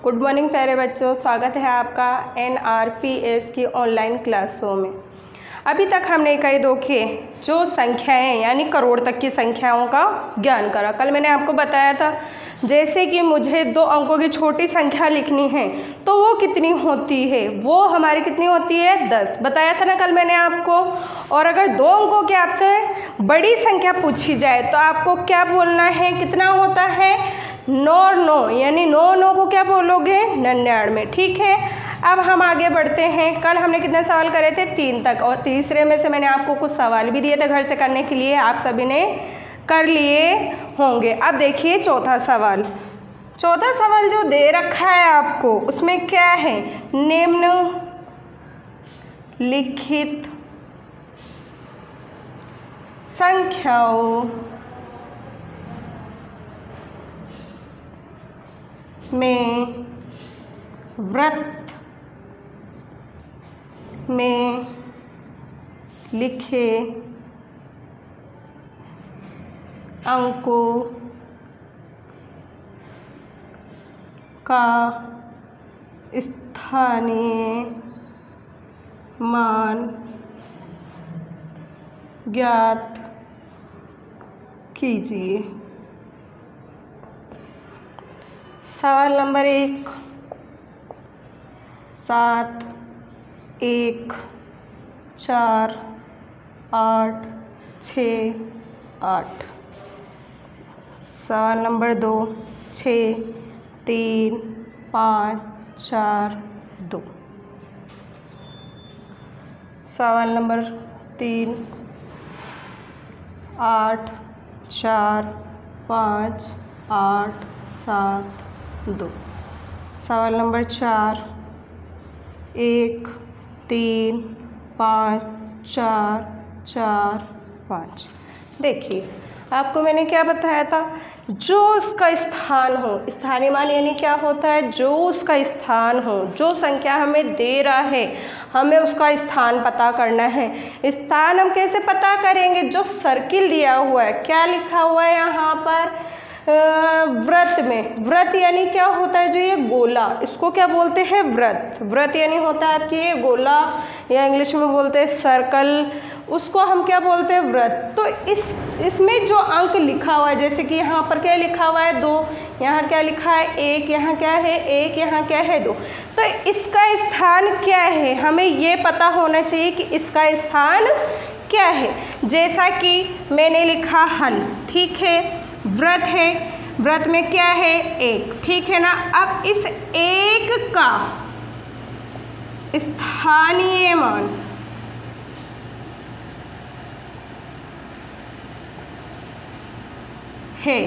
Good morning प्यारे बच्चों, स्वागत है आपका NRPS की ऑनलाइन क्लासों में। अभी तक हमने कई दो के जो संख्याएं यानी करोड़ तक की संख्याओं का ज्ञान करा। कल मैंने आपको बताया था जैसे कि मुझे 2 अंकों की छोटी संख्या लिखनी है तो वो कितनी होती है, वो हमारी कितनी होती है 10, बताया था ना कल मैंने आपको। और अगर 2 अंकों की आपसे बड़ी संख्या पूछी जाए तो आपको क्या बोलना है, कितना होता है 9 यानी 9 को क्या बोलोगे 99। ठीक है, अब हम आगे बढ़ते हैं। कल हमने कितने सवाल करे थे 3 तक, और तीसरे में से मैंने आपको कुछ सवाल भी दिए थे घर से करने के लिए, आप सभी ने कर लिए होंगे। अब देखिए चौथा सवाल जो दे रखा है आपको उसमें क्या है, निम्न लिखित संख्याओं में वृत्त में लिखे अंकों का स्थानीय मान ज्ञात कीजिए। सवाल नंबर 1, 7, 1, 4, 8, 6, 8। सवाल नंबर 2, 6, 3, 5, 4, 2। सवाल नंबर 3, 8, 4, 5, 8, 7, 2। सवाल नंबर 4, 1, 3, 5, 4, 4, 5। देखिए आपको मैंने क्या बताया था, जो उसका स्थान हो, स्थानीय मान यानी क्या होता है, जो उसका स्थान हो, जो संख्या हमें दे रहा है हमें उसका स्थान पता करना है। स्थान हम कैसे पता करेंगे, जो सर्किल दिया हुआ है, क्या लिखा हुआ है यहाँ पर वृत्त में। वृत्त यानी क्या होता है, जो ये गोला, इसको क्या बोलते हैं वृत्त। वृत्त यानी होता है आपकी ये गोला, या इंग्लिश में बोलते हैं सर्कल, उसको हम क्या बोलते हैं वृत्त। तो इसमें जो अंक लिखा हुआ है, जैसे कि यहाँ पर क्या लिखा हुआ है 2, यहाँ क्या लिखा है 1, यहाँ क्या है 1, यहाँ क्या है 2, तो इसका स्थान क्या है हमें ये पता होना चाहिए कि इसका स्थान क्या है। जैसा कि मैंने लिखा हल, ठीक है, वृत्त है, वृत्त में क्या है 1, ठीक है ना। अब इस 1 का स्थानीय मान है,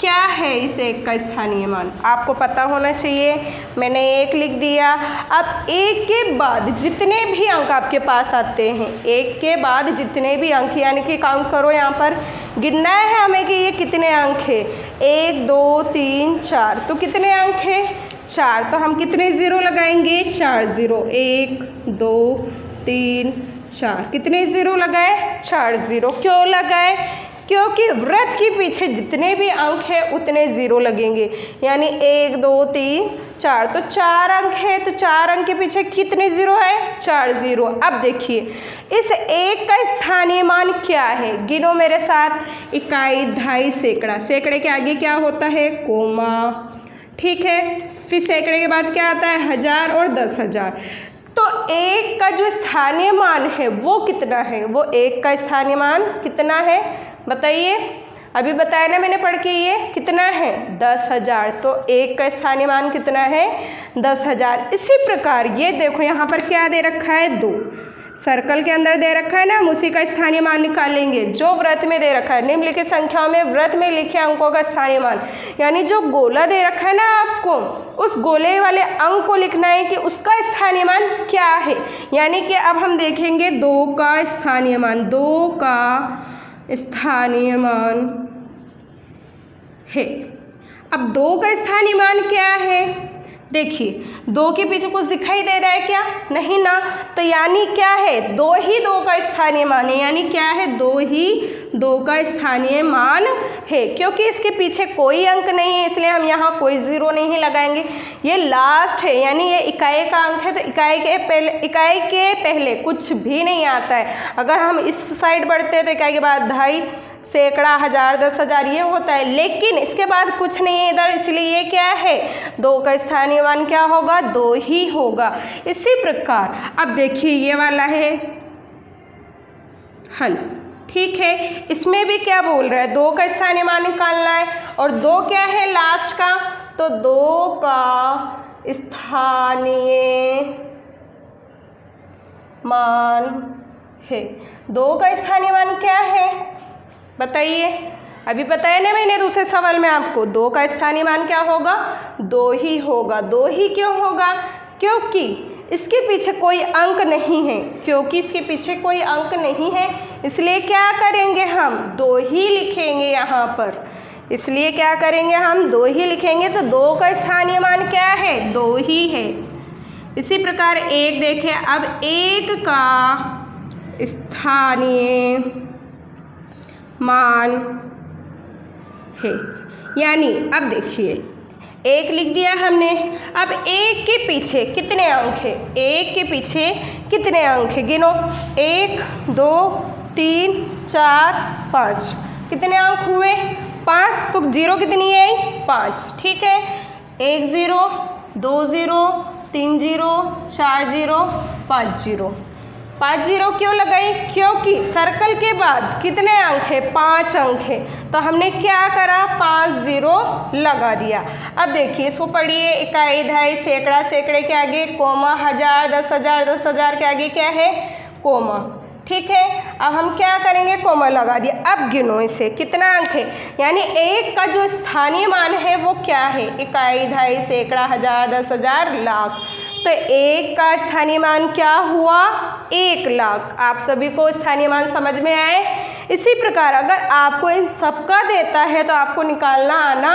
क्या है इस 1 का स्थानीय मान आपको पता होना चाहिए। मैंने 1 लिख दिया। अब 1 के बाद जितने भी अंक आपके पास आते हैं, 1 के बाद जितने भी अंक, यानी कि काउंट करो, यहाँ पर गिनना है हमें कि ये कितने अंक है, 1 2 3 4, तो कितने अंक है 4, तो हम कितने ज़ीरो लगाएंगे 4 ज़ीरो, 1 2 3 4, कितने ज़ीरो लगाए 4 ज़ीरो। क्यों लगाए, क्योंकि वृत्त के पीछे जितने भी अंक हैं उतने ज़ीरो लगेंगे, यानी 1 2 3 4, तो 4 अंक है, तो 4 अंक के पीछे कितने ज़ीरो है 4 ज़ीरो। अब देखिए इस 1 का स्थानीय मान क्या है, गिनो मेरे साथ, इकाई, दहाई, सैकड़ा। सैकड़े के आगे क्या होता है कोमा, ठीक है, फिर सैकड़े के बाद क्या आता है 1000 और 10,000। तो 1 का जो स्थानीय मान है वो कितना है, वो 1 का स्थानीय मान कितना है बताइए, अभी बताया ना मैंने पढ़ के, ये कितना है 10,000, तो 1 का स्थानीय मान कितना है 10,000। इसी प्रकार ये देखो यहाँ पर क्या दे रखा है 2, सर्कल के अंदर दे रखा है ना, हम उसी का स्थानीय मान निकालेंगे जो वृत्त में दे रखा है। निम्नलिखित संख्याओं में वृत्त में लिखे अंकों का स्थानीय मान, यानी जो गोला दे रखा है ना आपको, उस गोले वाले अंक को लिखना है कि उसका स्थानीय मान क्या है। यानी कि अब हम देखेंगे 2 का स्थानीय मान, 2 का स्थानीय मान है। अब 2 का स्थानीय मान क्या है, देखिए 2 के पीछे कुछ दिखाई दे रहा है क्या? नहीं ना। तो यानी क्या है, 2 ही 2 का स्थानीय मान है। यानी क्या है, 2 ही 2 का स्थानीय मान है। क्योंकि इसके पीछे कोई अंक नहीं है इसलिए हम यहाँ कोई 0 नहीं लगाएंगे। ये लास्ट है यानी ये इकाई का अंक है, तो इकाई के पहले कुछ भी नहीं आता है। अगर हम इस साइड बढ़ते हैं तो इकाई के बाद 2.5, सैकड़ा, 1000, 10,000 ये होता है, लेकिन इसके बाद कुछ नहीं है इधर, इसलिए ये क्या है, 2 का स्थानीय मान क्या होगा, 2 ही होगा। इसी प्रकार अब देखिए ये वाला है हल, ठीक है। इसमें भी क्या बोल रहा है, 2 का स्थानीय मान निकालना है और 2 क्या है लास्ट का, तो 2 का स्थानीय मान है। 2 का स्थानीय मान क्या है बताइए, अभी बताया ना मैंने दूसरे सवाल में आपको, 2 का स्थानीय मान क्या होगा, 2 ही होगा। 2 ही क्यों होगा, क्योंकि इसके पीछे कोई अंक नहीं है, क्योंकि इसके पीछे कोई अंक नहीं है इसलिए क्या करेंगे हम, 2 ही लिखेंगे यहाँ पर। इसलिए क्या करेंगे हम, 2 ही लिखेंगे। तो 2 का स्थानीय मान क्या है, 2 ही है। इसी प्रकार 1 देखें, अब 1 का स्थानीय मान है, यानी अब देखिए 1 लिख दिया हमने। अब 1 के पीछे कितने अंक है, 1 के पीछे कितने अंक है, गिनो, 1 2 3 4 5, कितने अंक हुए, 5। तो 0 कितनी है, 5, ठीक है। 1 0 2 0 3 0 4 0 5 0। 5 0 क्यों लगाई, क्योंकि सर्कल के बाद कितने अंक है, 5 अंक है, तो हमने क्या करा, 5 0 लगा दिया। अब देखिए इसको पढ़िए, इकाई, दहाई, सैकड़ा, सैकड़े के आगे कोमा, 1000, 10,000, 10,000 के आगे क्या है, कोमा, ठीक है। अब हम क्या करेंगे, कोमा लगा दिया। अब गिनो इसे, कितना अंक है, यानी 1 का जो स्थानीय मान है वो क्या है, इकाई, दहाई, सैकड़ा, 1000, 10,000, लाख। तो 1 का स्थानीय मान क्या हुआ, 1 लाख। आप सभी को स्थानीय मान समझ में आए। इसी प्रकार अगर आपको इन सबका देता है तो आपको निकालना आना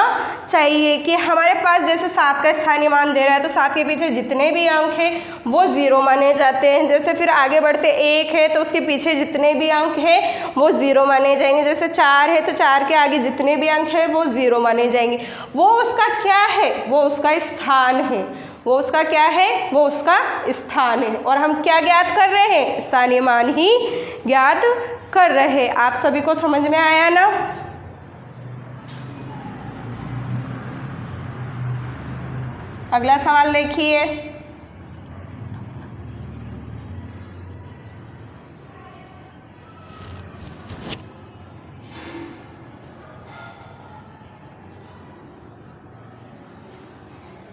चाहिए कि हमारे पास जैसे 7 का स्थानीय मान दे रहा है तो 7 के पीछे जितने भी अंक हैं वो 0 माने जाते हैं। जैसे फिर आगे बढ़ते 1 है तो उसके पीछे जितने भी अंक हैं वो 0 माने जाएंगे। जैसे 4 है तो 4 के आगे जितने भी अंक हैं वो 0 माने जाएंगे। वो उसका क्या है, वो उसका स्थान है, वो उसका क्या है, वो उसका स्थान है। और हम क्या ज्ञात कर रहे हैं, स्थानीय मान ही ज्ञात कर रहे हैं। आप सभी को समझ में आया ना। अगला सवाल देखिए,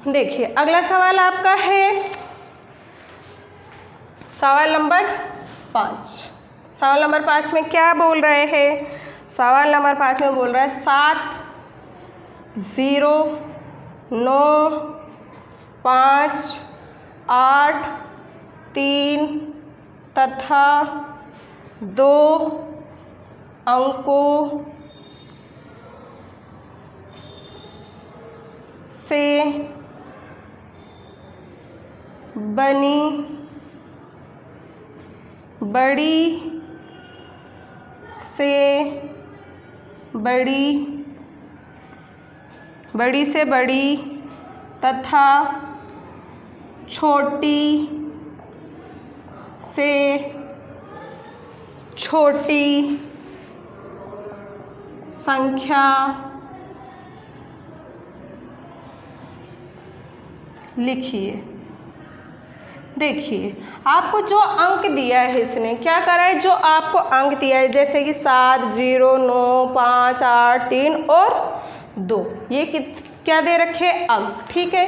देखिए अगला सवाल आपका है सवाल नंबर 5। सवाल नंबर 5 में क्या बोल रहे हैं, सवाल नंबर 5 में बोल रहा है 7 0 9 5 8 3 तथा 2 अंकों से बनी बड़ी से बड़ी, बड़ी से बड़ी तथा छोटी से छोटी संख्या लिखिए। देखिए आपको जो अंक दिया है, इसने क्या करा है, जो आपको अंक दिया है जैसे कि 7 0 9 5 8 3 और 2, ये क्या दे रखे अंक, ठीक है।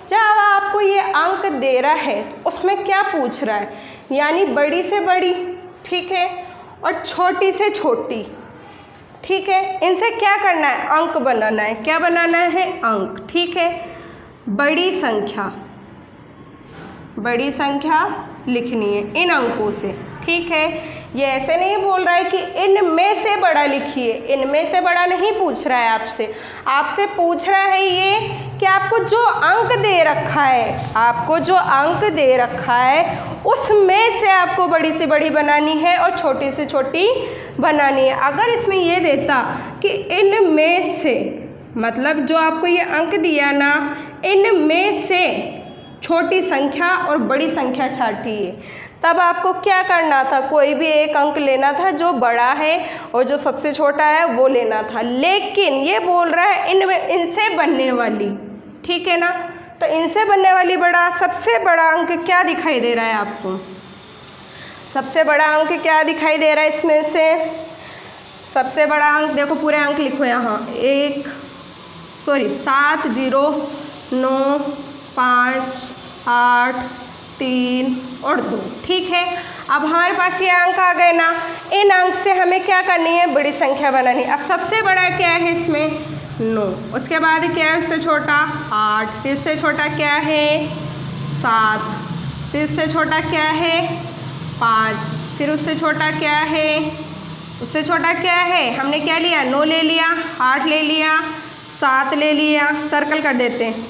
जब आपको ये अंक दे रहा है तो उसमें क्या पूछ रहा है, यानी बड़ी से बड़ी, ठीक है, और छोटी से छोटी, ठीक है। इनसे क्या करना है, अंक बनाना है। क्या बनाना है, अंक, ठीक है। बड़ी संख्या लिखनी है इन अंकों से, ठीक है, ये ऐसे नहीं बोल रहा है कि इनमें से बड़ा लिखिए, इनमें से बड़ा नहीं पूछ रहा है आपसे, आपसे पूछ रहा है ये कि आपको जो अंक दे रखा है, आपको जो अंक दे रखा है उसमें से आपको बड़ी से बड़ी बनानी है और छोटी से छोटी बनानी है। अगर इसमें ये देता कि इनमें से, मतलब जो आपको ये अंक दिया ना, इनमें से छोटी संख्या और बड़ी संख्या छांटिए, तब आपको क्या करना था, कोई भी एक अंक लेना था जो बड़ा है और जो सबसे छोटा है वो लेना था। लेकिन ये बोल रहा है इनसे बनने वाली, ठीक है ना, तो इनसे बनने वाली बड़ा, सबसे बड़ा अंक क्या दिखाई दे रहा है आपको, सबसे बड़ा अंक क्या दिखाई दे रहा है इसमें से, सबसे बड़ा अंक देखो, पूरे अंक लिखो यहाँ, 7 0 9 5 8 3 और 2, ठीक है। अब हमारे पास ये अंक आ गए ना, इन अंक से हमें क्या करनी है, बड़ी संख्या बनानी है। अब सबसे बड़ा क्या है इसमें, 9, उसके बाद क्या है उससे छोटा 8, फिर इससे छोटा क्या है 7, फिर इससे छोटा क्या है 5, फिर उससे छोटा क्या है, उससे छोटा क्या है, हमने क्या लिया, 9 ले लिया, 8 ले लिया, 7 ले लिया, सर्कल कर देते हैं,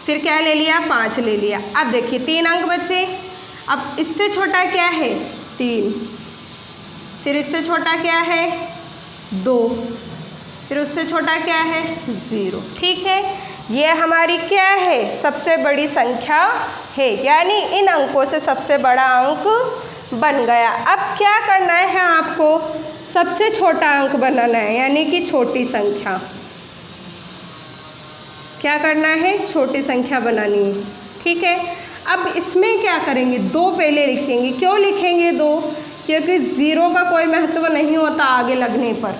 फिर क्या ले लिया, 5 ले लिया। अब देखिए 3 अंक बचे। अब इससे छोटा क्या है 3, फिर इससे छोटा क्या है 2, फिर उससे छोटा क्या है 0, ठीक है। ये हमारी क्या है, सबसे बड़ी संख्या है, यानी इन अंकों से सबसे बड़ा अंक बन गया। अब क्या करना है आपको, सबसे छोटा अंक बनाना है, यानी कि छोटी संख्या। क्या करना है, छोटी संख्या बनानी है, ठीक है। अब इसमें क्या करेंगे, 2 पहले लिखेंगे। क्यों लिखेंगे 2, क्योंकि 0 का कोई महत्व नहीं होता आगे लगने पर,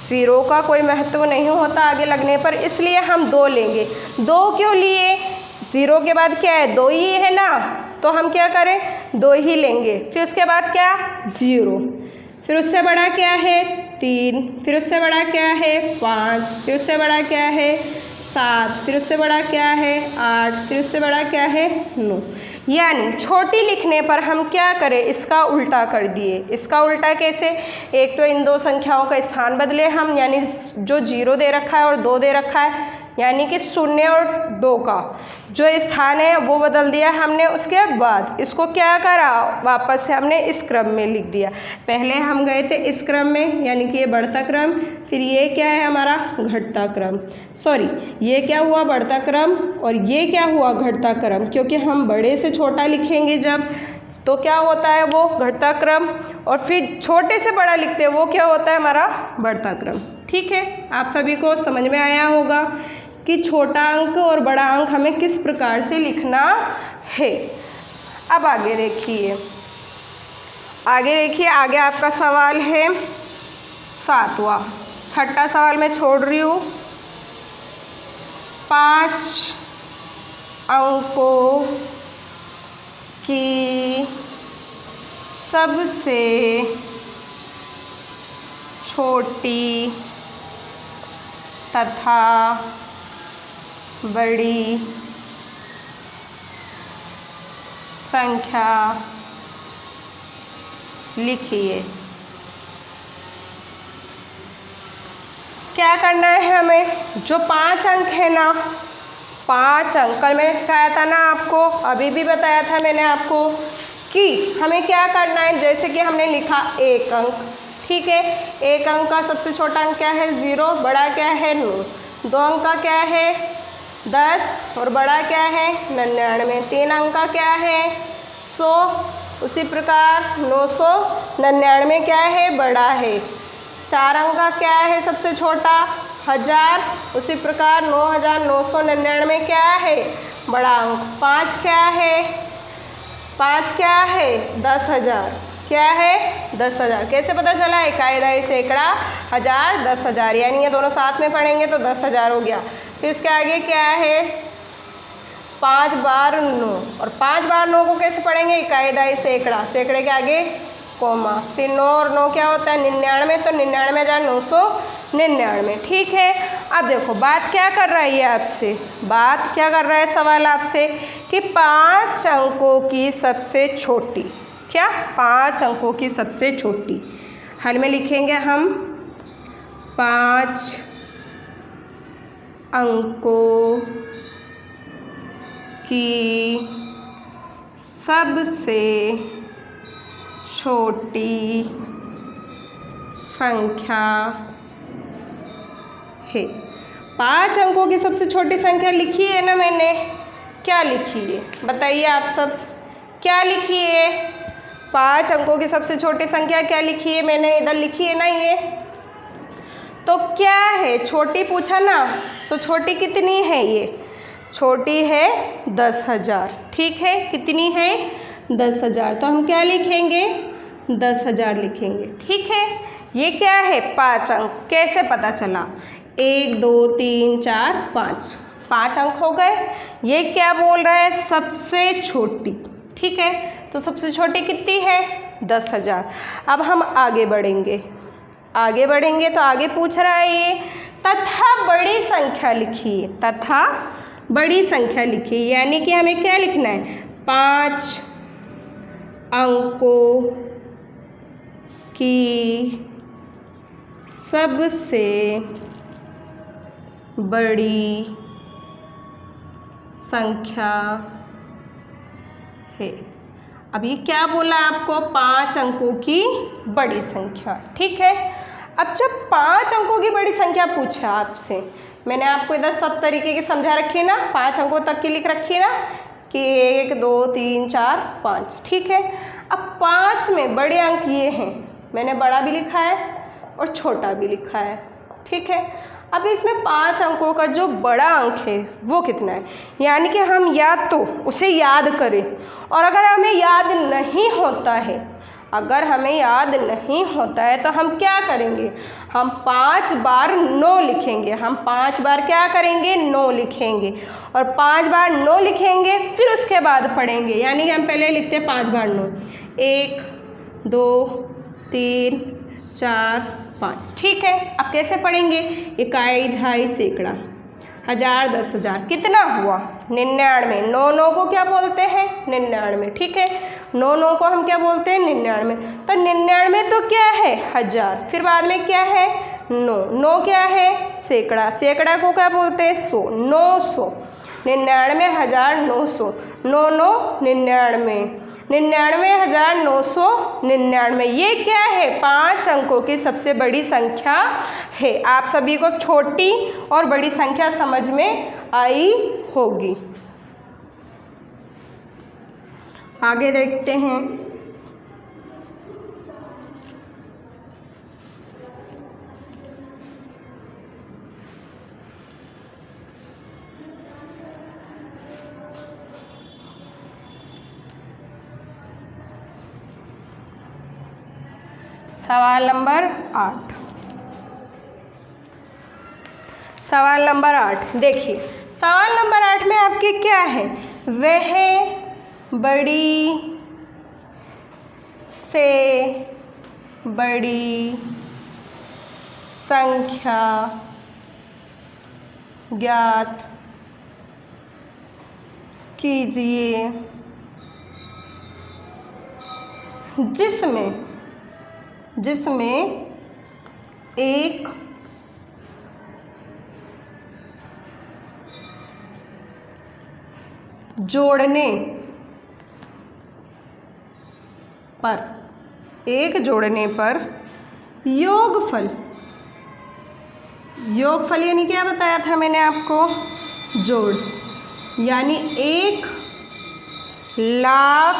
0 का कोई महत्व नहीं होता आगे लगने पर, इसलिए हम 2 लेंगे। 2 क्यों लिए, 0 के बाद क्या है 2 ही है ना, तो हम क्या करें 2 ही लेंगे। फिर उसके बाद क्या 0, फिर उससे बड़ा क्या है 3, फिर उससे बड़ा क्या है 5, फिर उससे बड़ा क्या है 7, फिर उससे बड़ा क्या है 8, फिर उससे बड़ा क्या है 9। यानी छोटी लिखने पर हम क्या करें, इसका उल्टा कर दिए। इसका उल्टा कैसे, एक तो इन 2 संख्याओं का स्थान बदले हम, यानी जो 0 दे रखा है और 2 दे रखा है, यानी कि 0 और 2 का जो स्थान है वो बदल दिया हमने। उसके बाद इसको क्या करा, वापस से हमने इस क्रम में लिख दिया। पहले हम गए थे इस क्रम में, यानी कि ये बढ़ता क्रम, फिर ये क्या है हमारा घटता क्रम, सॉरी ये क्या हुआ बढ़ता क्रम और ये क्या हुआ घटता क्रम, क्योंकि हम बड़े से छोटा लिखेंगे जब, तो क्या होता है वो घटता क्रम, और फिर छोटे से बड़ा लिखते हैं वो क्या होता है हमारा बढ़ता क्रम, ठीक है। आप सभी को समझ में आया होगा कि छोटा अंक और बड़ा अंक हमें किस प्रकार से लिखना है। अब आगे देखिए, आगे आपका सवाल है 7वां, 6ठा सवाल मैं छोड़ रही हूँ। 5 अंकों की सबसे छोटी तथा बड़ी संख्या लिखिए। क्या करना है हमें, जो 5 अंक है ना, 5 अंक कल मैंने सिखाया था ना आपको, अभी भी बताया था मैंने आपको कि हमें क्या करना है। जैसे कि हमने लिखा 1 अंक, ठीक है, 1 अंक का सबसे छोटा अंक क्या है 0, बड़ा क्या है 9, 2 अंक का क्या है 10 और बड़ा क्या है 99, 3 अंक का क्या है 100, उसी प्रकार 999 क्या है बड़ा है, 4 अंक का क्या है सबसे छोटा 1000, उसी प्रकार 9999 क्या है बड़ा अंक, 5 क्या है 10,000, क्या है 10,000। कैसे पता चला, इकाई दहाई सैकड़ा हज़ार 10,000, यानी ये दोनों साथ में पढ़ेंगे तो 10,000 हो गया। फिर उसके आगे क्या है 5 बार 9, और 5 बार 9 को कैसे पढ़ेंगे, इकाई दहाई सैकड़ा, सैकड़े के आगे कोमा, फिर 9 और 9 क्या होता है 99, तो 99,999 99। ठीक है, अब देखो बात क्या कर रहा है ये आपसे, बात क्या कर रहा है सवाल आपसे कि 5 अंकों की सबसे छोटी, क्या 5 अंकों की सबसे छोटी, हल में लिखेंगे हम 5 अंकों की सबसे छोटी संख्या है। 5 अंकों की सबसे छोटी संख्या लिखी है ना मैंने, क्या लिखी है बताइए आप सब, क्या लिखी है? 5 अंकों की सबसे छोटी संख्या क्या लिखी है मैंने, इधर लिखी है ना ये, तो क्या है छोटी पूछा ना, तो छोटी कितनी है ये, छोटी है 10,000। ठीक है, कितनी है 10,000, तो हम क्या लिखेंगे 10,000 लिखेंगे। ठीक है, ये क्या है 5 अंक, कैसे पता चला 1 2 3 4 5 अंक हो गए। ये क्या बोल रहा है सबसे छोटी। ठीक है, तो सबसे छोटी कितनी है 10,000। अब हम आगे बढ़ेंगे, आगे बढ़ेंगे तो आगे पूछ रहा है ये तथा बड़ी संख्या लिखिए, तथा बड़ी संख्या लिखिए, यानी कि हमें क्या लिखना है 5 अंकों की सबसे बड़ी संख्या है। अब ये क्या बोला आपको 5 अंकों की बड़ी संख्या। ठीक है, अब जब 5 अंकों की बड़ी संख्या पूछा आपसे, मैंने आपको इधर सब तरीके की समझा रखी है ना, 5 अंकों तक की लिख रखी है ना कि 1 2 3 4 5। ठीक है, अब 5 में बड़े अंक ये हैं, मैंने बड़ा भी लिखा है और छोटा भी लिखा है। ठीक है, अब इसमें 5 अंकों का जो बड़ा अंक है वो कितना है, यानी कि हम या तो उसे याद करें, और अगर हमें याद नहीं होता है, अगर हमें याद नहीं होता है तो हम क्या करेंगे, हम 5 बार 9 लिखेंगे, हम 5 बार क्या करेंगे 9 लिखेंगे, और 5 बार 9 लिखेंगे फिर उसके बाद पढ़ेंगे, यानी कि हम पहले लिखते हैं 5 बार 9, 1 2 3 4 5। ठीक है, अब कैसे पढ़ेंगे, इकाई दहाई सैकड़ा 1000 10,000 कितना हुआ 99। 9 9 को क्या बोलते हैं 99। ठीक है, 9 9 को हम क्या बोलते हैं 99। तो 99 तो क्या है 1000, फिर बाद में क्या है 9 9 क्या है सैकड़ा, सैकड़ा को क्या बोलते हैं 100, 900 99,900 9 9 99 99,999। ये क्या है 5 अंकों की सबसे बड़ी संख्या है। आप सभी को छोटी और बड़ी संख्या समझ में आई होगी। आगे देखते हैं, सवाल नंबर 8। सवाल नंबर 8 देखिए, सवाल नंबर 8 में आपके क्या है, वह बड़ी से बड़ी संख्या ज्ञात कीजिए जिसमें एक जोड़ने पर योगफल यानी क्या बताया था मैंने आपको, जोड़, यानी 1,00,000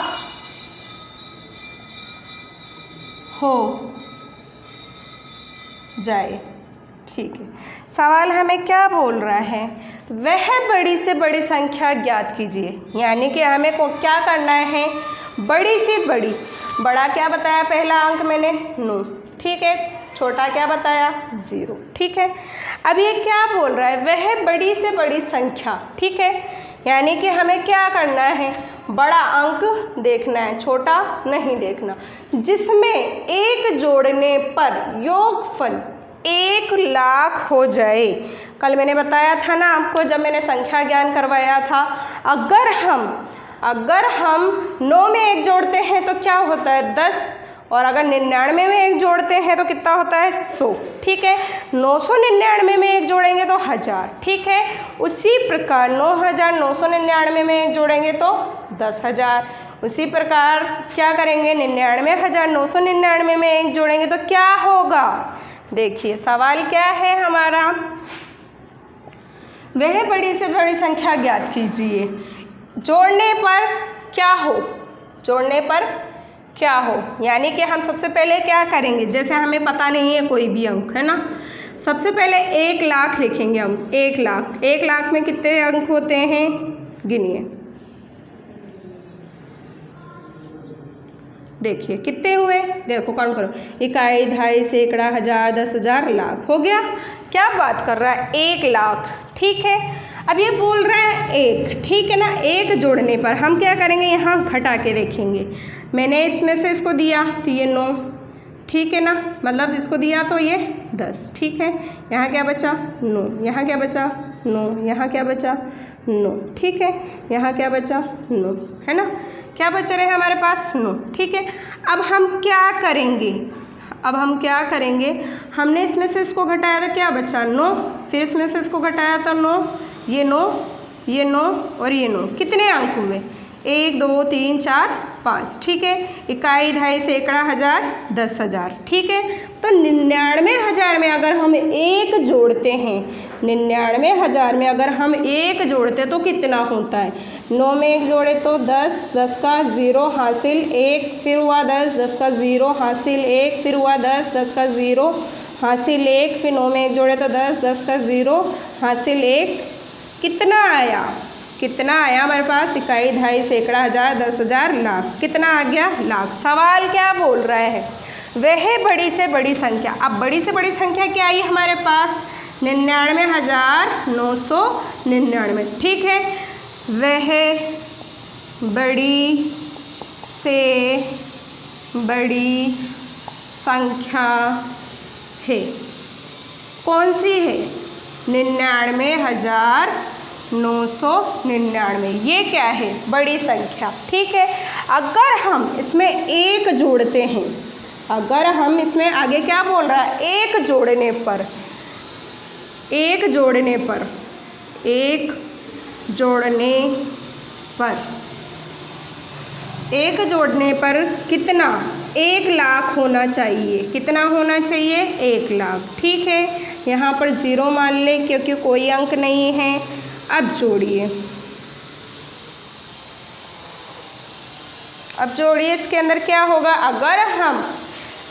हो जाए। ठीक है, सवाल हमें क्या बोल रहा है, वह बड़ी से बड़ी संख्या ज्ञात कीजिए, यानी कि हमें को क्या करना है, बड़ी से बड़ी, बड़ा क्या बताया पहला अंक मैंने 9। ठीक है, छोटा क्या बताया 0। ठीक है, अब ये क्या बोल रहा है, वह बड़ी से बड़ी संख्या। ठीक है, यानी कि हमें क्या करना है, बड़ा अंक देखना है, छोटा नहीं देखना, जिसमें एक जोड़ने पर योगफल 1 लाख हो जाए। कल मैंने बताया था ना आपको, जब मैंने संख्या ज्ञान करवाया था, अगर हम 9 में 1 जोड़ते हैं तो क्या होता है 10, और अगर 99 में 1 जोड़ते हैं तो कितना होता है 100। ठीक है, 999 में 1 जोड़ेंगे तो 1000। ठीक है, उसी प्रकार 9999 में 1 जोड़ेंगे तो 10,000। उसी प्रकार क्या करेंगे, 99,999 में 1 जोड़ेंगे तो क्या होगा। देखिए सवाल क्या है हमारा, वह बड़ी से बड़ी संख्या ज्ञात कीजिए, जोड़ने पर क्या हो, जोड़ने पर क्या हो। यानी कि हम सबसे पहले क्या करेंगे, जैसे हमें पता नहीं है कोई भी अंक, है ना, सबसे पहले 1 लाख लिखेंगे हम। 1 लाख, 1 लाख में कितने अंक होते हैं, गिनिए, देखिए कितने हुए, देखो काउंट करो, इकाई, दहाई, सैकड़ा, हजार, 10,000, लाख, हो गया। क्या बात कर रहा है, 1 लाख। ठीक है, अब ये बोल रहा है 1, ठीक है ना, 1 जोड़ने पर हम क्या करेंगे, यहाँ घटा के देखेंगे। मैंने इसमें से इसको दिया तो ये 9, ठीक है ना, मतलब इसको दिया तो ये 10। ठीक है, यहाँ क्या बचा 9, यहाँ क्या बचा 9, यहाँ क्या बचा 9। ठीक है, यहाँ क्या बचा 9, है ना, क्या बच रहे हैं हमारे पास 9। ठीक है, अब हम क्या करेंगे, हमने इसमें से इसको घटाया तो क्या बचा 9, फिर इसमें से इसको घटाया तो 9, ये 9, ये 9 और ये 9, कितने अंक हुए, 1 2 3 4 5। ठीक है, इकाई, दहाई, सैकड़ा, हजार, 10,000। ठीक है, तो 99,000 में अगर हम 1 जोड़ते हैं, 99,000 में अगर हम 1 जोड़ते तो कितना होता है, 9 में 1 जोड़े तो 10, 10 का 0 हासिल 1, फिर हुआ 10, 10 का 0 हासिल 1, फिर हुआ 10, 10 का 0 हासिल 1, फिर 9 में 1 जोड़े तो 10, 10 का 0 हासिल 1, कितना आया हमारे पास, इकाई, दहाई, सैकड़ा, हजार, 10,000, लाख, कितना आ गया, लाख। सवाल क्या बोल रहा है, वह बड़ी से बड़ी संख्या। अब बड़ी से बड़ी संख्या क्या आई हमारे पास, 99,999। ठीक है, वह बड़ी से बड़ी संख्या है, कौन सी है, 99,999, ये क्या है, बड़ी संख्या। ठीक है, अगर हम इसमें 1 जोड़ते हैं, अगर हम इसमें आगे क्या बोल रहा है, 1 जोड़ने पर कितना, 1 लाख होना चाहिए, कितना होना चाहिए, 1 लाख। ठीक है, यहाँ पर 0 मान लें क्योंकि कोई अंक नहीं है। अब जोड़िए, इसके अंदर क्या होगा, अगर हम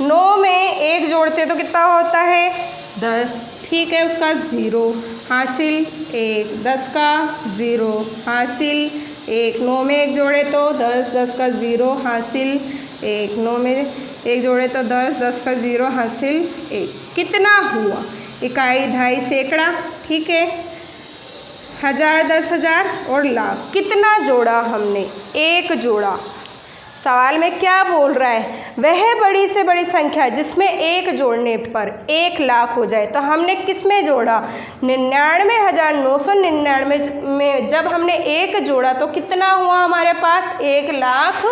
9 में 1 जोड़ते तो कितना होता है 10। ठीक है, उसका 0 हासिल 1, 10 का 0 हासिल 1, 9 में 1 जोड़े तो 10, 10 का 0 हासिल 1, 9 में 1 जोड़े तो 10, 10 का 0 हासिल 1, कितना हुआ, इकाई, दहाई, सैकड़ा। ठीक है, हजार, 10,000 और लाख, कितना जोड़ा हमने, 1 जोड़ा। सवाल में क्या बोल रहा है, वह बड़ी से बड़ी संख्या जिसमें 1 जोड़ने पर 1 लाख हो जाए। तो हमने किस में जोड़ा, 99,999 में जब हमने 1 जोड़ा तो कितना हुआ हमारे पास, 1 लाख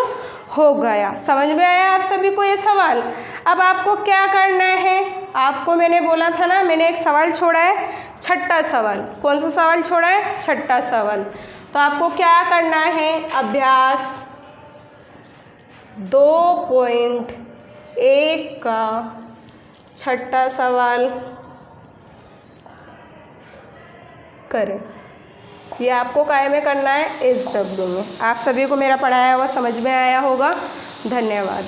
हो गया। समझ में आया आप सभी को ये सवाल। अब आपको क्या करना है, आपको मैंने बोला था ना, मैंने एक सवाल छोड़ा है, छठा सवाल। कौन सा सवाल छोड़ा है, छठा सवाल। तो आपको क्या करना है, अभ्यास 2.1 का छठा सवाल करें। ये आपको काय में करना है, SW में। आप सभी को मेरा पढ़ाया हुआ समझ में आया होगा। धन्यवाद।